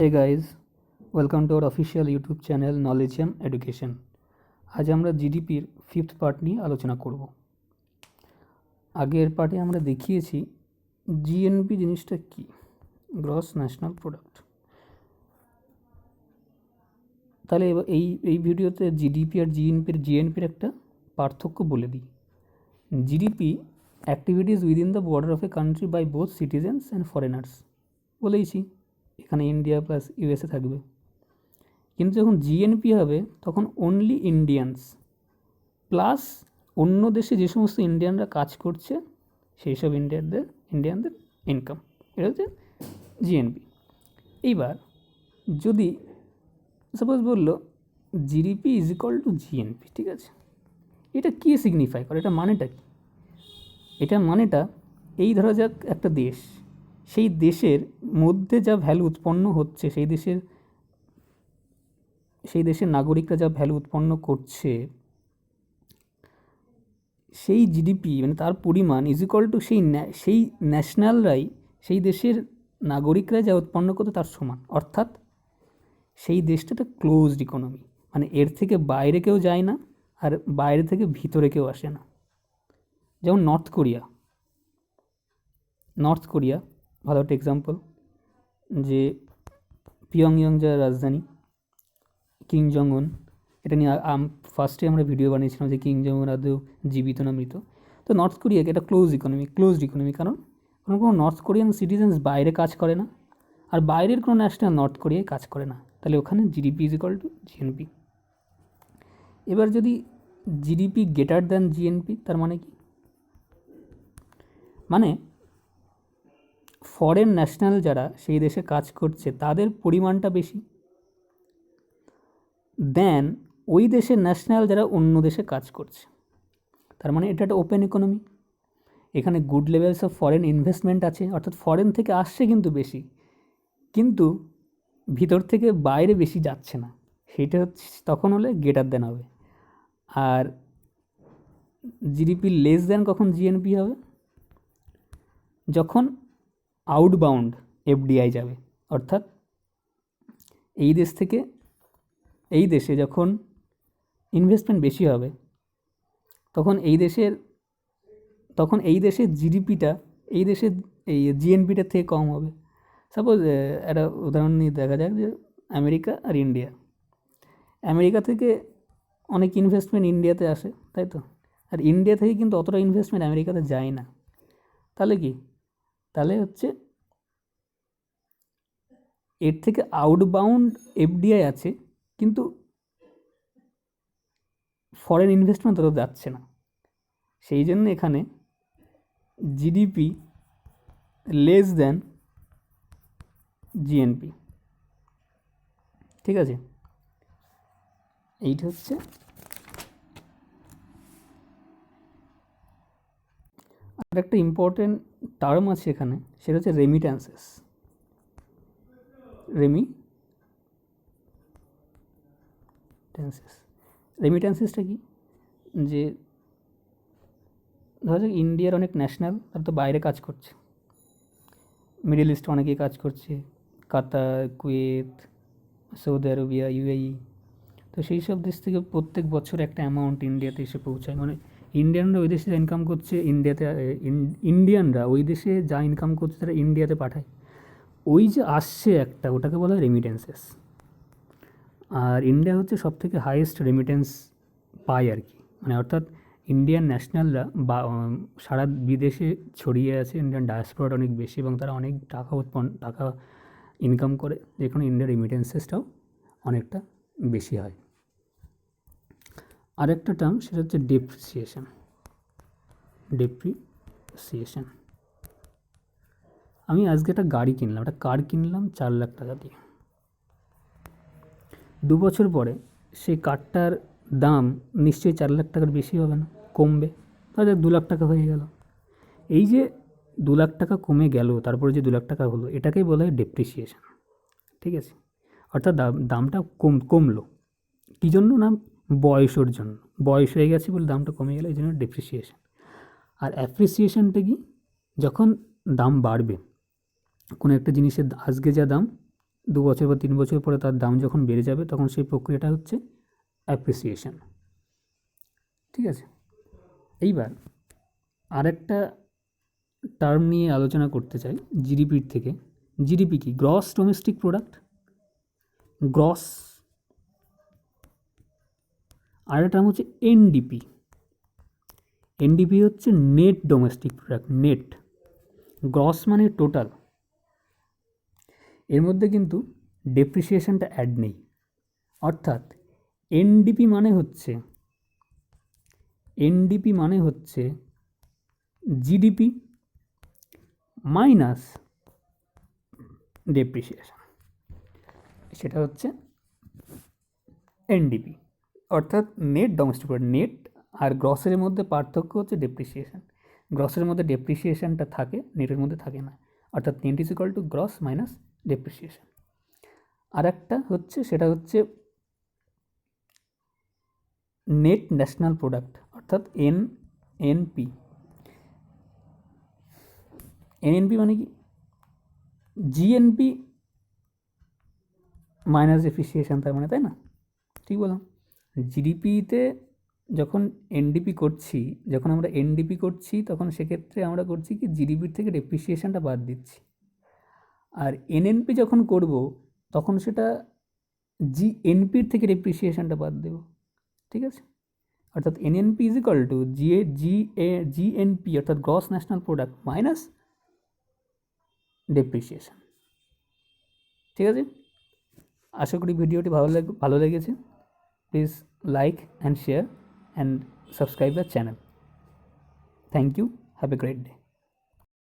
Hey guys, welcome to our official YouTube channel Knowledge and Education. আজ আমরা জিডিপির fifth part নিয়ে আলোচনা করব। আগের পার্টে আমরা দেখিয়েছি জিএনপি জিনিসটা কি, গ্রস ন্যাশনাল প্রোডাক্ট। তাহলে এই ভিডিওতে জিডিপি আর জিএনপির একটা পার্থক্য বলে দিই। GDP activities within the border of a country by both citizens and foreigners বলেইছি, এখানে ইন্ডিয়া প্লাস ইউএসএ থাকবে। কিন্তু যখন জিএনপি হবে তখন অনলি ইন্ডিয়ানস প্লাস অন্য দেশে যে সমস্ত ইন্ডিয়ানরা কাজ করছে সেই সব ইন্ডিয়ানদের ইনকাম, এটা হচ্ছে জিএনপি। এইবার যদি সাপোজ বললো GDP is equal to GNP, ঠিক আছে, এটা কী সিগনিফাই করে, এটা মানেটা কি? এটা মানেটা এই ধরা যাক একটা দেশ, সেই দেশের মধ্যে যা ভ্যালু উৎপন্ন হচ্ছে, সেই দেশের নাগরিকরা যা ভ্যালু উৎপন্ন করছে, সেই জিডিপি মানে তার পরিমাণ ইজ ইকুয়াল টু সেই ন্যাশনালরাই, সেই দেশের নাগরিকরা যা উৎপন্ন করতে তার সমান। অর্থাৎ সেই দেশটা একটা ক্লোজড ইকোনমি, মানে এর থেকে বাইরে কেউ যায় না আর বাইরে থেকে ভিতরে কেউ আসে না। যেমন নর্থ কোরিয়া ভালো একটা এক্সাম্পল, যে পিয়ংইয়ং যা রাজধানী, কিং জং উন, এটা নিয়ে ফার্স্টে আমরা ভিডিও বানিয়েছিলাম যে কিং জং উন আদৌ জীবিত না মৃত। তো নর্থ কোরিয়াকে এটা ক্লোজড ইকোনমি, কারণ কোনো নর্থ কোরিয়ান সিটিজেন্স বাইরে কাজ করে না আর বাইরের কোনো ন্যাশনাল নর্থ কোরিয়ায় কাজ করে না। তাহলে ওখানে GDP is equal to GNP. এবার যদি জিডিপি গ্রেটার দ্যান জিএনপি, তার মানে কি? মানে ফরেন ন্যাশনাল যারা সেই দেশে কাজ করছে তাদের পরিমাণটা বেশি দেন ওই দেশের ন্যাশনাল যারা অন্য দেশে কাজ করছে। তার মানে এটা একটা ওপেন ইকোনমি, এখানে good levels of foreign investment আছে, অর্থাৎ ফরেন থেকে আসছে কিন্তু বেশি, কিন্তু ভিতর থেকে বাইরে বেশি যাচ্ছে না, সেটা হচ্ছে তখন হলে গ্রেটার দেন হবে। আর জিডিপি লেস দেন কখন জিএনপি হবে? যখন আউটবাউন্ড এফডিআই যাবে, অর্থাৎ এই দেশ থেকে এই দেশে যখন ইনভেস্টমেন্ট বেশি হবে তখন এই দেশের জিডিপিটা এই জিএনপিটার থেকে কম হবে। সাপোজ একটা উদাহরণ নিয়ে দেখা যাক যে আমেরিকা আর আমেরিকা থেকে অনেক ইনভেস্টমেন্ট ইন্ডিয়াতে আসে, তাই তো, আর ইন্ডিয়া থেকে কিন্তু অতটা ইনভেস্টমেন্ট আমেরিকাতে যায় না। তাহলে কি? তাহলে হচ্ছে এর থেকে আউটবাউন্ড এফডিআই আছে কিন্তু ফরেন ইনভেস্টমেন্ট তত যাচ্ছে না, সেই জন্য এখানে জিডিপি লেস দেন জিএনপি, ঠিক আছে। এইটা হচ্ছে আর একটা ইম্পর্টেন্ট টার্ম আছে এখানে, সেটা হচ্ছে রেমিট্যান্সেস। রেমিট্যান্সেসটা কি? যে ধরা যাক ইন্ডিয়ার অনেক ন্যাশনাল তারা তো বাইরে কাজ করছে, মিডল ইস্টে অনেকেই কাজ করছে, কাতার, কুয়েত, সৌদি আরবিয়া, ইউএই। তো সেই সব দেশ থেকে প্রত্যেক বছর একটা অ্যামাউন্ট ইন্ডিয়াতে এসে পৌঁছায়, মানে ইন্ডিয়ানরা ওই দেশে যা ইনকাম করছে ইন্ডিয়ানরা ওই দেশে যা ইনকাম করছে তারা ইন্ডিয়াতে পাঠায়। ওই যে আসছে একটা, ওটাকে বলা হয় রেমিটেন্সেস। আর ইন্ডিয়া হচ্ছে সব থেকে হাইয়েস্ট রেমিটেন্স পায় আর কি, মানে অর্থাৎ ইন্ডিয়ান ন্যাশনালরা বা সারা বিদেশে ছড়িয়ে আছে, ইন্ডিয়ান ডায়াসপোরাটা অনেক বেশি এবং তারা অনেক টাকা ইনকাম করে, যেখানে ইন্ডিয়ার রেমিটেন্সেসটাও অনেকটা বেশি হয়। আরেকটা টার্ম সেটা হচ্ছে ডেপ্রিসিয়েশন। আমি আজকে একটা গাড়ি কিনলাম, একটা কার কিনলাম 4 লাখ টাকা দিয়ে। 2 বছর পরে সেই কারটার দাম নিশ্চয়ই 4 লাখ টাকার বেশি হবে না, কমবে, তাহলে 2 লাখ টাকা হয়ে গেল। এই যে 2 লাখ টাকা কমে গেল, তারপরে যে 2 লাখ টাকা হলো, এটাকেই বলা হয় ডেপ্রিসিয়েশন, ঠিক আছে। অর্থাৎ দামটা কমলো, কী জন্য? না বয়সের জন্য, বয়স হয়ে গেছে বলে দামটা কমে গেলো, এই জন্য ডেপ্রিসিয়েশন। আর অ্যাপ্রিসিয়েশনটা কি? যখন দাম বাড়বে, কোনো একটা জিনিসের আজকে যা দাম 2 বছর বা 3 বছর পরে তার দাম যখন বেড়ে যাবে তখন সেই প্রক্রিয়াটা হচ্ছে অ্যাপ্রিসিয়েশন। ঠিক আছে, এইবার আরেকটা টার্ম নিয়ে আলোচনা করতে চাই জিডিপির থেকে। জিডিপি কি? Gross domestic product. গ্রস। আরেকটা টার্ম হচ্ছে এনডিপি। এনডিপি হচ্ছে net domestic product. Net, gross মানে টোটাল। এর মধ্যে কিন্তু ডেপ্রিসিয়েশনটা অ্যাড নেই। অর্থাৎ এনডিপি মানে হচ্ছে জিডিপি মাইনাস ডেপ্রিসিয়েশন, সেটা হচ্ছে এনডিপি। অর্থাৎ নেট ডোমেস্টিক প্রোডাক্ট। নেট আর গ্রসের মধ্যে পার্থক্য হচ্ছে ডেপ্রিসিয়েশন। গ্রসের মধ্যে ডেপ্রিসিয়েশনটা থাকে, নেটের মধ্যে থাকে না। অর্থাৎ net is equal to gross minus depreciation. আর একটা হচ্ছে, সেটা হচ্ছে নেট ন্যাশনাল প্রোডাক্ট, অর্থাৎ এনএনপি। এনএনপি মানে কি? জিএনপি মাইনাস ডেপ্রিসিয়েশন, তার মানে, তাই না? ঠিক বললাম। জিডিপিতে যখন আমরা এনডিপি করছি তখন সেক্ষেত্রে আমরা করছি কি, জিডিপির থেকে ডেপ্রিসিয়েশনটা বাদ দিচ্ছি। আর এনএনপি যখন করব তখন সেটা জিএনপির থেকে ডেপ্রিসিয়েশনটা বাদ দেব। ঠিক আছে, অর্থাৎ NNP is equal to GNP, অর্থাৎ gross national product minus depreciation. ঠিক আছে, আশা করি ভিডিওটি ভালো লেগেছে। Please like and share and subscribe the channel. Thank you, have a great day.